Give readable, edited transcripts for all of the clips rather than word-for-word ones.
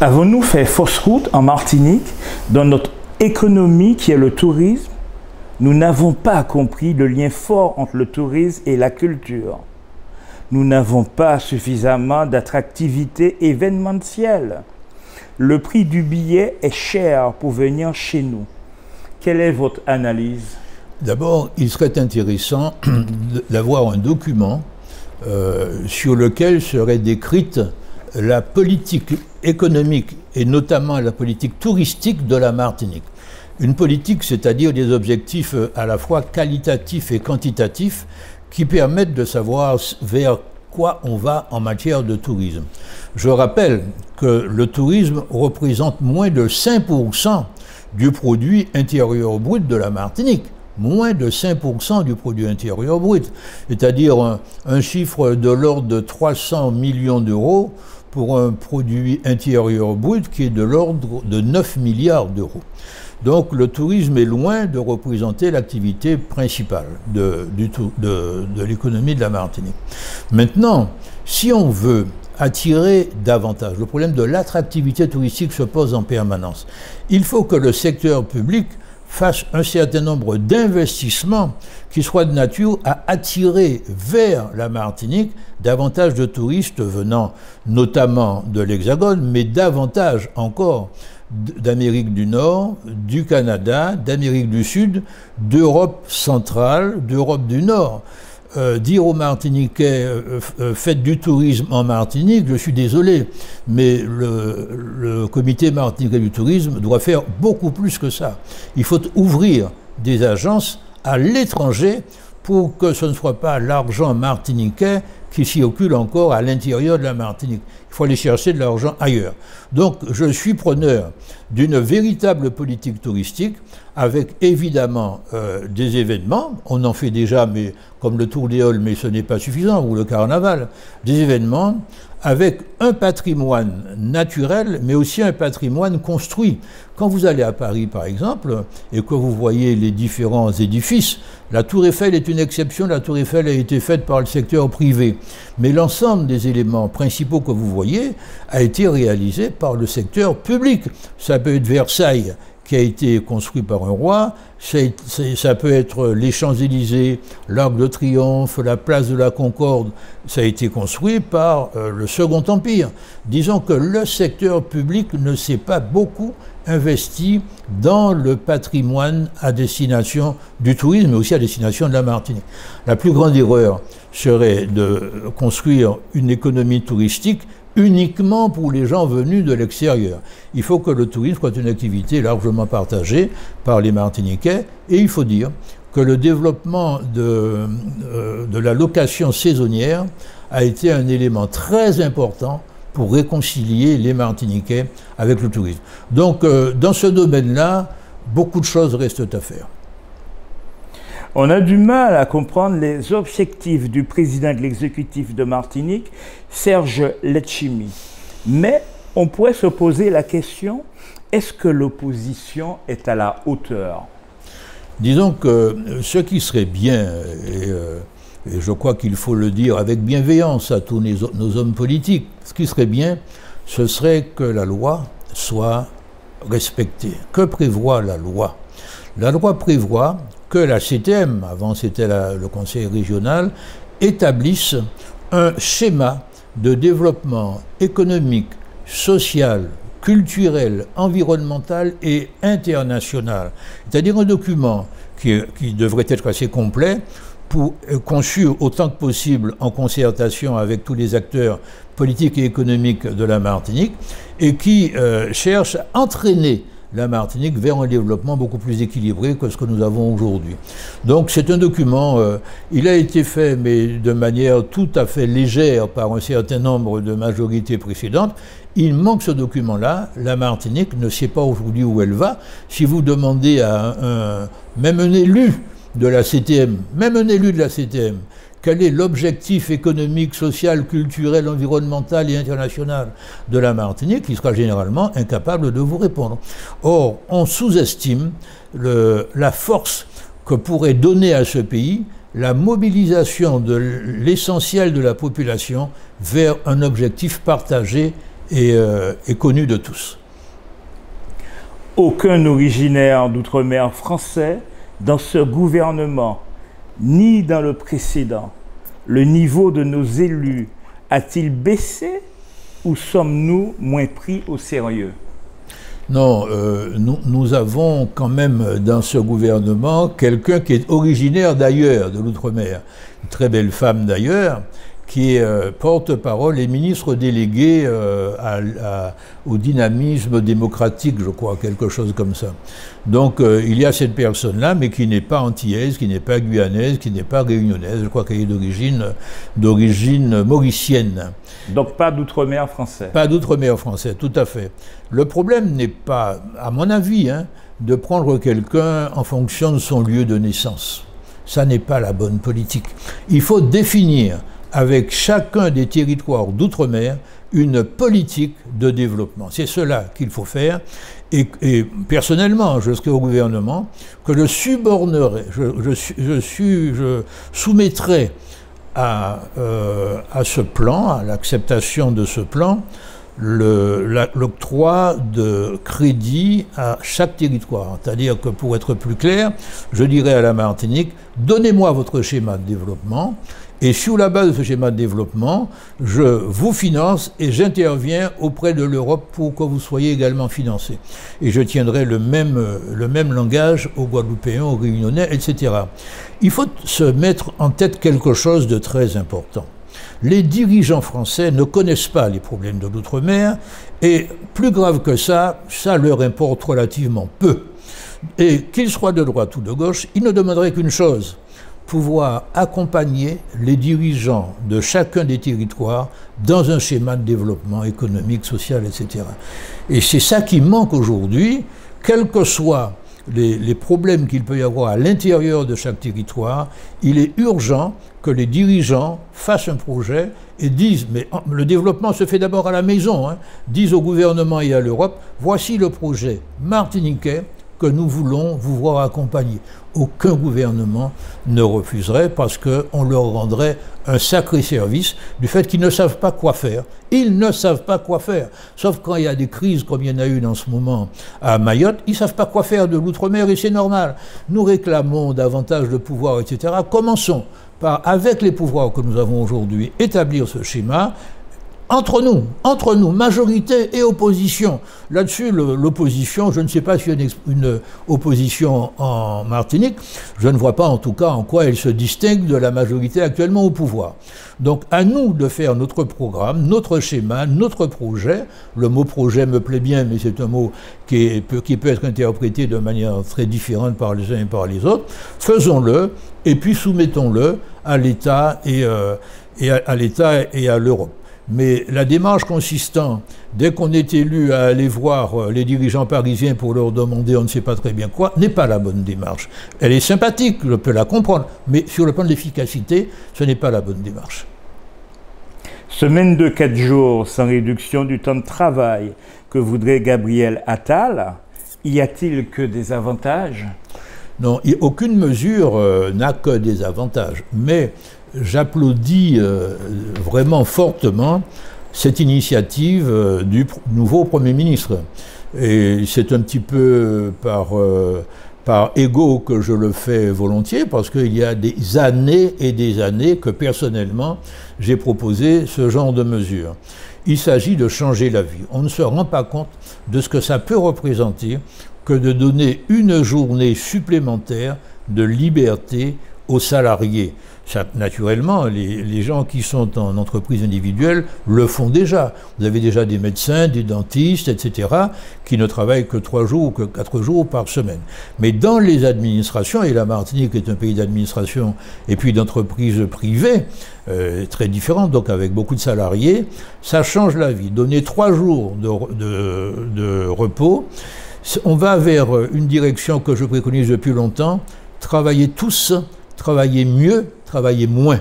Avons-nous fait fausse route en Martinique dans notre économie qui est le tourisme? Nous n'avons pas compris le lien fort entre le tourisme et la culture. Nous n'avons pas suffisamment d'attractivité événementielle. Le prix du billet est cher pour venir chez nous. Quelle est votre analyse? D'abord, il serait intéressant d'avoir un document sur lequel serait décrite la politique économique et notamment la politique touristique de la Martinique. Une politique, c'est-à-dire des objectifs à la fois qualitatifs et quantitatifs qui permettent de savoir vers quoi on va en matière de tourisme. Je rappelle que le tourisme représente moins de 5% du produit intérieur brut de la Martinique. Moins de 5% du produit intérieur brut, c'est-à-dire un chiffre de l'ordre de 300 millions d'euros pour un produit intérieur brut qui est de l'ordre de 9 milliards d'euros. Donc le tourisme est loin de représenter l'activité principale de l'économie de la Martinique. Maintenant, si on veut attirer davantage, le problème de l'attractivité touristique se pose en permanence. Il faut que le secteur public fasse un certain nombre d'investissements qui soient de nature à attirer vers la Martinique davantage de touristes venant notamment de l'Hexagone, mais davantage encore d'Amérique du Nord, du Canada, d'Amérique du Sud, d'Europe centrale, d'Europe du Nord. Dire aux Martiniquais faites du tourisme en Martinique, je suis désolé, mais le comité martiniquais du tourisme doit faire beaucoup plus que ça. Il faut ouvrir des agences à l'étranger pour que ce ne soit pas l'argent martiniquais qui circule encore à l'intérieur de la Martinique. Il faut aller chercher de l'argent ailleurs. Donc je suis preneur d'une véritable politique touristique avec évidemment des événements, on en fait déjà, mais comme le Tour des Halles, mais ce n'est pas suffisant, ou le carnaval, des événements avec un patrimoine naturel, mais aussi un patrimoine construit. Quand vous allez à Paris, par exemple, et que vous voyez les différents édifices, la Tour Eiffel est une exception, la Tour Eiffel a été faite par le secteur privé, mais l'ensemble des éléments principaux que vous voyez a été réalisé par le secteur public. Ça peut être Versailles, qui a été construit par un roi, ça peut être les Champs-Élysées, l'Arc de Triomphe, la place de la Concorde, ça a été construit par le Second Empire. Disons que le secteur public ne s'est pas beaucoup investi dans le patrimoine à destination du tourisme, mais aussi à destination de la Martinique. La plus grande erreur serait de construire une économie touristique uniquement pour les gens venus de l'extérieur. Il faut que le tourisme soit une activité largement partagée par les Martiniquais, et il faut dire que le développement de la location saisonnière a été un élément très important pour réconcilier les Martiniquais avec le tourisme. Donc, dans ce domaine-là, beaucoup de choses restent à faire. On a du mal à comprendre les objectifs du président de l'exécutif de Martinique, Serge Letchimy. Mais on pourrait se poser la question, est-ce que l'opposition est à la hauteur? Disons que ce qui serait bien, et je crois qu'il faut le dire avec bienveillance à tous nos hommes politiques, ce qui serait bien, ce serait que la loi soit respectée. Que prévoit la loi? La loi prévoit que la CTM, avant c'était le conseil régional, établisse un schéma de développement économique, social, culturel, environnemental et international. C'est-à-dire un document qui devrait être assez complet, conçu autant que possible en concertation avec tous les acteurs politiques et économiques de la Martinique, et qui cherche à entraîner la Martinique vers un développement beaucoup plus équilibré que ce que nous avons aujourd'hui. Donc c'est un document, il a été fait mais de manière tout à fait légère par un certain nombre de majorités précédentes. Il manque ce document-là, la Martinique ne sait pas aujourd'hui où elle va. Si vous demandez à même un élu de la CTM, quel est l'objectif économique, social, culturel, environnemental et international de la Martinique, il sera généralement incapable de vous répondre. Or, on sous-estime la force que pourrait donner à ce pays la mobilisation de l'essentiel de la population vers un objectif partagé est connu de tous. Aucun originaire d'outre-mer français dans ce gouvernement, ni dans le précédent. Le niveau de nos élus a-t-il baissé ou sommes-nous moins pris au sérieux? Non, nous avons quand même dans ce gouvernement quelqu'un qui est originaire d'ailleurs, de l'outre-mer, une très belle femme d'ailleurs, qui est porte-parole et ministre délégué au dynamisme démocratique, je crois, quelque chose comme ça. Donc il y a cette personne-là, mais qui n'est pas antillaise, qui n'est pas guyanaise, qui n'est pas réunionnaise, je crois qu'elle est d'origine mauricienne. Donc pas d'outre-mer français? Pas d'outre-mer français, tout à fait. Le problème n'est pas, à mon avis, de prendre quelqu'un en fonction de son lieu de naissance. Ça n'est pas la bonne politique. Il faut définir avec chacun des territoires d'outre-mer une politique de développement. C'est cela qu'il faut faire. Et personnellement, je serai au gouvernement, que je subornerai, je soumettrai à ce plan, à l'acceptation de ce plan, l'octroi de crédit à chaque territoire. C'est-à-dire que, pour être plus clair, je dirais à la Martinique, donnez-moi votre schéma de développement, et sur la base de ce schéma de développement, je vous finance et j'interviens auprès de l'Europe pour que vous soyez également financés. Et je tiendrai le même langage aux Guadeloupéens, aux Réunionnais, etc. Il faut se mettre en tête quelque chose de très important. Les dirigeants français ne connaissent pas les problèmes de l'outre-mer et, plus grave que ça leur importe relativement peu. Et qu'ils soient de droite ou de gauche, ils ne demanderaient qu'une chose: pouvoir accompagner les dirigeants de chacun des territoires dans un schéma de développement économique, social, etc. Et c'est ça qui manque aujourd'hui, quels que soient les problèmes qu'il peut y avoir à l'intérieur de chaque territoire. Il est urgent que les dirigeants fassent un projet et disent, mais le développement se fait d'abord à la maison, disent au gouvernement et à l'Europe, voici le projet martiniquais que nous voulons vous voir accompagner. Aucun gouvernement ne refuserait parce qu'on leur rendrait un sacré service du fait qu'ils ne savent pas quoi faire. Ils ne savent pas quoi faire. Sauf quand il y a des crises comme il y en a une en ce moment à Mayotte, ils ne savent pas quoi faire de l'outre-mer et c'est normal. Nous réclamons davantage de pouvoir, etc. Commençons par, avec les pouvoirs que nous avons aujourd'hui, établir ce schéma. Entre nous, majorité et opposition. Là-dessus, l'opposition, je ne sais pas s'il y a une opposition en Martinique, je ne vois pas en tout cas en quoi elle se distingue de la majorité actuellement au pouvoir. Donc à nous de faire notre programme, notre schéma, notre projet. Le mot projet me plaît bien, mais c'est un mot qui peut être interprété de manière très différente par les uns et par les autres. Faisons-le et puis soumettons-le à l'État et à l'Europe. Mais la démarche consistant, dès qu'on est élu, à aller voir les dirigeants parisiens pour leur demander on ne sait pas très bien quoi, n'est pas la bonne démarche. Elle est sympathique, je peux la comprendre, mais sur le plan de l'efficacité, ce n'est pas la bonne démarche. Semaine de 4 jours sans réduction du temps de travail que voudrait Gabriel Attal, y a-t-il que des avantages? Non, aucune mesure n'a que des avantages, mais j'applaudis vraiment fortement cette initiative du nouveau Premier ministre. Et c'est un petit peu par ego que je le fais volontiers, parce qu'il y a des années et des années que personnellement j'ai proposé ce genre de mesures. Il s'agit de changer la vie. On ne se rend pas compte de ce que ça peut représenter que de donner une journée supplémentaire de liberté aux salariés. Ça, naturellement, les gens qui sont en entreprise individuelle le font déjà. Vous avez déjà des médecins, des dentistes, etc., qui ne travaillent que 3 jours ou que 4 jours par semaine. Mais dans les administrations, et la Martinique est un pays d'administration et puis d'entreprises privées, très différentes, donc avec beaucoup de salariés, ça change la vie. Donner 3 jours de repos, on va vers une direction que je préconise depuis longtemps, travailler tous, travailler mieux, travailler moins.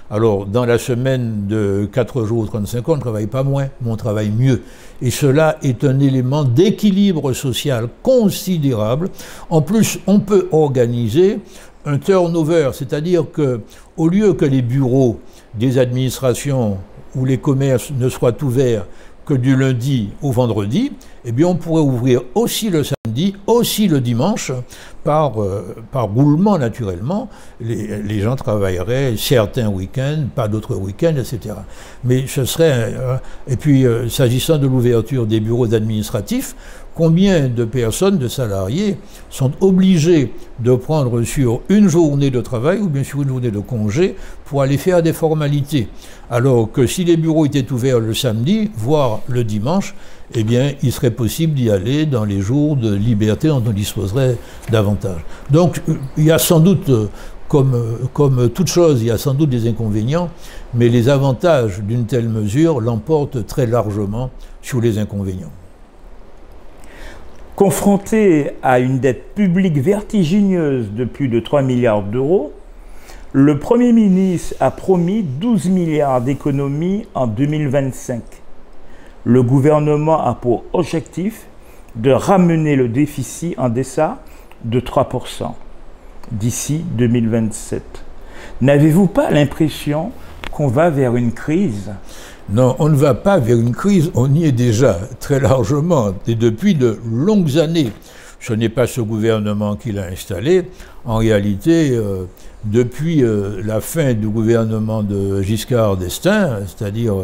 Alors, dans la semaine de 4 jours ou 35 heures, on ne travaille pas moins, mais on travaille mieux. Et cela est un élément d'équilibre social considérable. En plus, on peut organiser un turnover, c'est-à-dire qu'au lieu que les bureaux des administrations ou les commerces ne soient ouverts que du lundi au vendredi, eh bien on pourrait ouvrir aussi le samedi, aussi le dimanche, par roulement naturellement. Les gens travailleraient certains week-ends, pas d'autres week-ends, etc. Mais ce serait... et puis, s'agissant de l'ouverture des bureaux administratifs, combien de personnes, de salariés, sont obligés de prendre sur une journée de travail ou bien sur une journée de congé pour aller faire des formalités? Alors que si les bureaux étaient ouverts le samedi, voire le dimanche, eh bien, il serait possible d'y aller dans les jours de liberté dont on disposerait davantage. Donc, il y a sans doute, comme toute chose, il y a sans doute des inconvénients, mais les avantages d'une telle mesure l'emportent très largement sur les inconvénients. Confronté à une dette publique vertigineuse de plus de 3 milliards d'euros, le Premier ministre a promis 12 milliards d'économies en 2025. Le gouvernement a pour objectif de ramener le déficit en deçà de 3% d'ici 2027. N'avez-vous pas l'impression qu'on va vers une crise? Non, on ne va pas vers une crise, on y est déjà très largement, et depuis de longues années. Ce n'est pas ce gouvernement qui l'a installé. En réalité, depuis la fin du gouvernement de Giscard d'Estaing, c'est-à-dire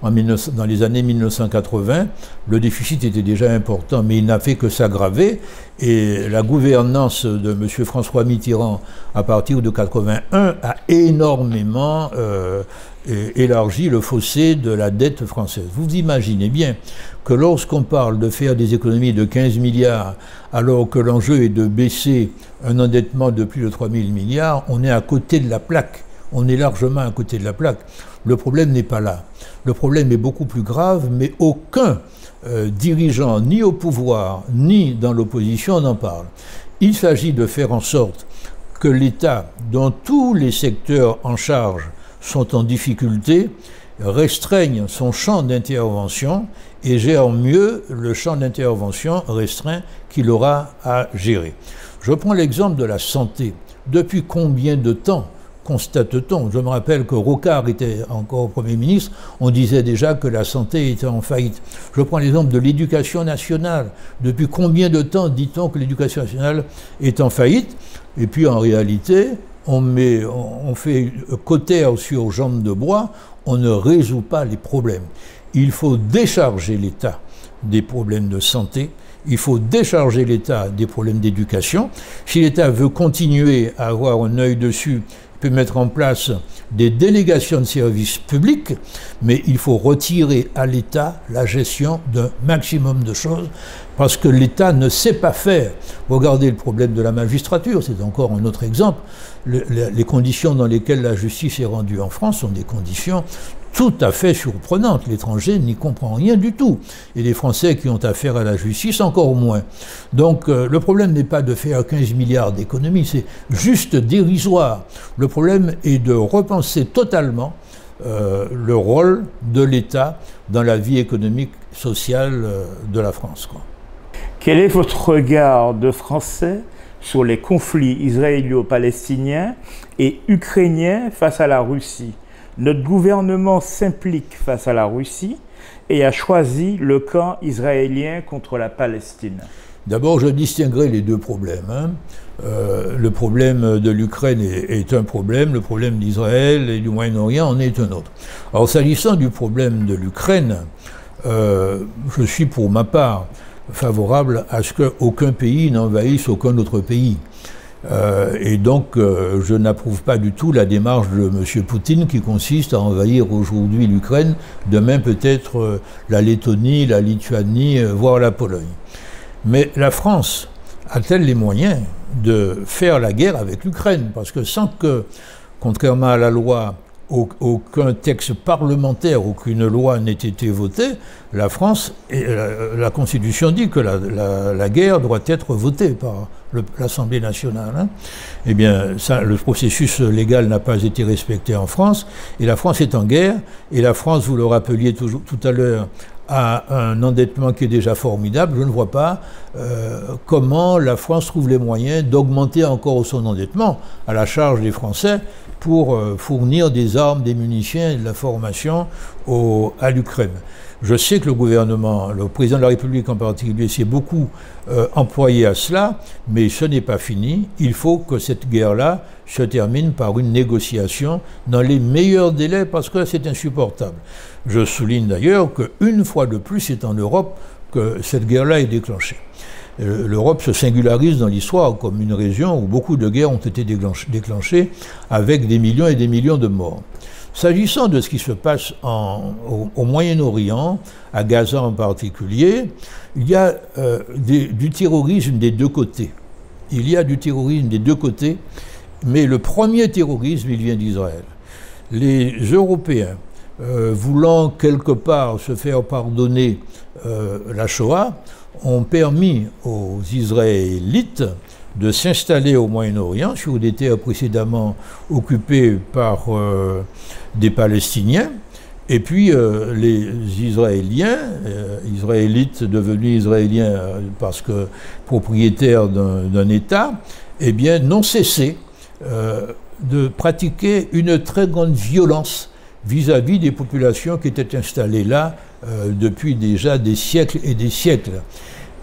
dans les années 1980, le déficit était déjà important, mais il n'a fait que s'aggraver. Et la gouvernance de M. François Mitterrand, à partir de 1981, a énormément élargi le fossé de la dette française. Vous imaginez bien que lorsqu'on parle de faire des économies de 15 milliards, alors que l'enjeu est de baisser un endettement de plus de 3 000 milliards, on est à côté de la plaque. On est largement à côté de la plaque. Le problème n'est pas là. Le problème est beaucoup plus grave, mais aucun dirigeant, ni au pouvoir, ni dans l'opposition, n'en parle. Il s'agit de faire en sorte que l'État, dont tous les secteurs en charge sont en difficulté, restreigne son champ d'intervention et gère mieux le champ d'intervention restreint qu'il aura à gérer. Je prends l'exemple de la santé. Depuis combien de temps constate-t-on? Je me rappelle que Rocard était encore Premier ministre, on disait déjà que la santé était en faillite. Je prends l'exemple de l'éducation nationale. Depuis combien de temps dit-on que l'éducation nationale est en faillite? Et puis en réalité, on fait cautère sur jambes de bois, on ne résout pas les problèmes. Il faut décharger l'État des problèmes de santé, il faut décharger l'État des problèmes d'éducation. Si l'État veut continuer à avoir un œil dessus, il peut mettre en place des délégations de services publics, mais il faut retirer à l'État la gestion d'un maximum de choses, parce que l'État ne sait pas faire. Regardez le problème de la magistrature, c'est encore un autre exemple. Les conditions dans lesquelles la justice est rendue en France sont des conditions tout à fait surprenantes. L'étranger n'y comprend rien du tout. Et les Français qui ont affaire à la justice, encore moins. Donc le problème n'est pas de faire 15 milliards d'économies, c'est juste dérisoire. Le problème est de repenser totalement le rôle de l'État dans la vie économique, sociale de la France, quoi. Quel est votre regard de Français sur les conflits israélo-palestiniens et ukrainiens face à la Russie? Notre gouvernement s'implique face à la Russie et a choisi le camp israélien contre la Palestine. D'abord, je distinguerai les deux problèmes. Le problème de l'Ukraine est un problème, le problème d'Israël et du Moyen-Orient en est un autre. Alors, s'agissant du problème de l'Ukraine, je suis pour ma part favorable à ce qu'aucun pays n'envahisse aucun autre pays. Et donc, je n'approuve pas du tout la démarche de M. Poutine qui consiste à envahir aujourd'hui l'Ukraine, demain peut-être la Lettonie, la Lituanie, voire la Pologne. Mais la France a-t-elle les moyens de faire la guerre avec l'Ukraine? Parce que sans que, contrairement à la loi, aucun texte parlementaire, aucune loi n'ait été votée, la France, et la Constitution dit que la guerre doit être votée par l'Assemblée nationale. Hein. Eh bien, le processus légal n'a pas été respecté en France, et la France est en guerre, et la France, vous le rappeliez tout à l'heure, a un endettement qui est déjà formidable. Je ne vois pas comment la France trouve les moyens d'augmenter encore son endettement à la charge des Français pour fournir des armes, des munitions et de la formation à l'Ukraine. Je sais que le gouvernement, le président de la République en particulier, s'est beaucoup employé à cela, mais ce n'est pas fini. Il faut que cette guerre-là se termine par une négociation dans les meilleurs délais, parce que c'est insupportable. Je souligne d'ailleurs qu'une fois de plus, c'est en Europe que cette guerre-là est déclenchée. L'Europe se singularise dans l'histoire comme une région où beaucoup de guerres ont été déclenchées avec des millions et des millions de morts. S'agissant de ce qui se passe au Moyen-Orient, à Gaza en particulier, il y a du terrorisme des deux côtés. Il y a du terrorisme des deux côtés, mais le premier terrorisme, il vient d'Israël. Les Européens, voulant quelque part se faire pardonner la Shoah, ont permis aux Israélites de s'installer au Moyen-Orient sur des terres précédemment occupées par des Palestiniens. Et puis les Israéliens, Israélites devenus Israéliens parce que propriétaires d'un État, eh bien, n'ont cessé de pratiquer une très grande violence vis-à-vis des populations qui étaient installées là depuis déjà des siècles et des siècles.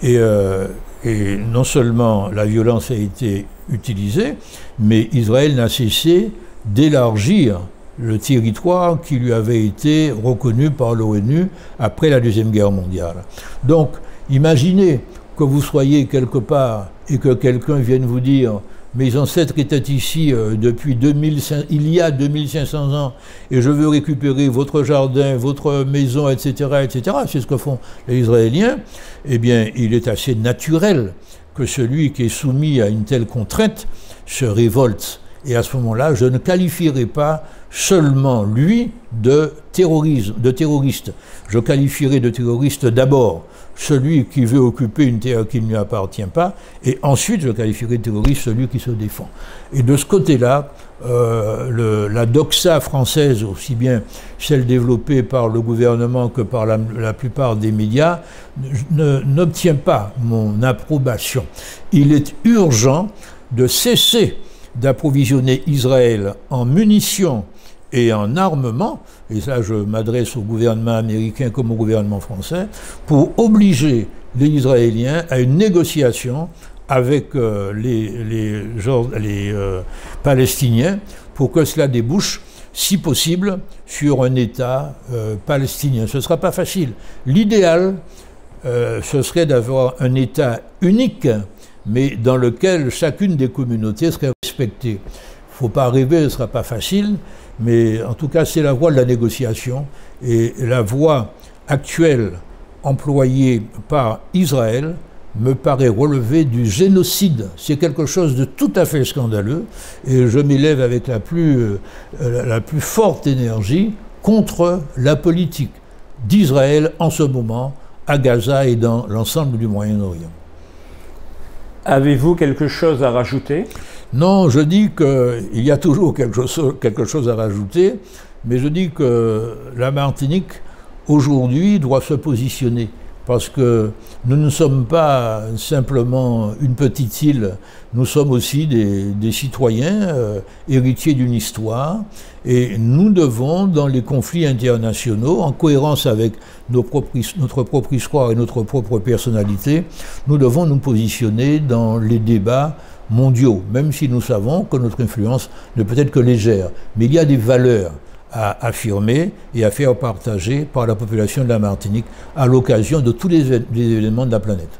Et non seulement la violence a été utilisée, mais Israël n'a cessé d'élargir le territoire qui lui avait été reconnu par l'ONU après la Deuxième Guerre mondiale. Donc, imaginez que vous soyez quelque part et que quelqu'un vienne vous dire « Mes ancêtres étaient ici depuis il y a 2500 ans et je veux récupérer votre jardin, votre maison, etc. etc. » C'est ce que font les Israéliens. Eh bien, il est assez naturel que celui qui est soumis à une telle contrainte se révolte. Et à ce moment-là, je ne qualifierai pas seulement lui de terroriste. Je qualifierai de terroriste d'abord celui qui veut occuper une terre qui ne lui appartient pas, et ensuite je qualifierai de terroriste celui qui se défend. Et de ce côté-là, la doxa française, aussi bien celle développée par le gouvernement que par la plupart des médias, n'obtient pas mon approbation. Il est urgent de cesser d'approvisionner Israël en munitions et en armement, et ça je m'adresse au gouvernement américain comme au gouvernement français, pour obliger les Israéliens à une négociation avec les Palestiniens pour que cela débouche, si possible, sur un État palestinien. Ce ne sera pas facile. L'idéal, ce serait d'avoir un État unique, mais dans lequel chacune des communautés serait respectée. Il ne faut pas rêver, ce ne sera pas facile, mais en tout cas, c'est la voie de la négociation. Et la voie actuelle employée par Israël me paraît relever du génocide. C'est quelque chose de tout à fait scandaleux, et je m'élève avec la plus forte énergie contre la politique d'Israël en ce moment, à Gaza et dans l'ensemble du Moyen-Orient. Avez-vous quelque chose à rajouter? Non, je dis qu'il y a toujours quelque chose à rajouter, mais je dis que la Martinique, aujourd'hui, doit se positionner, parce que nous ne sommes pas simplement une petite île, nous sommes aussi des citoyens héritiers d'une histoire, et nous devons, dans les conflits internationaux, en cohérence avec notre propre histoire et notre propre personnalité, nous devons nous positionner dans les débats mondiaux, même si nous savons que notre influence ne peut être que légère. Mais il y a des valeurs à affirmer et à faire partager par la population de la Martinique à l'occasion de tous les événements de la planète.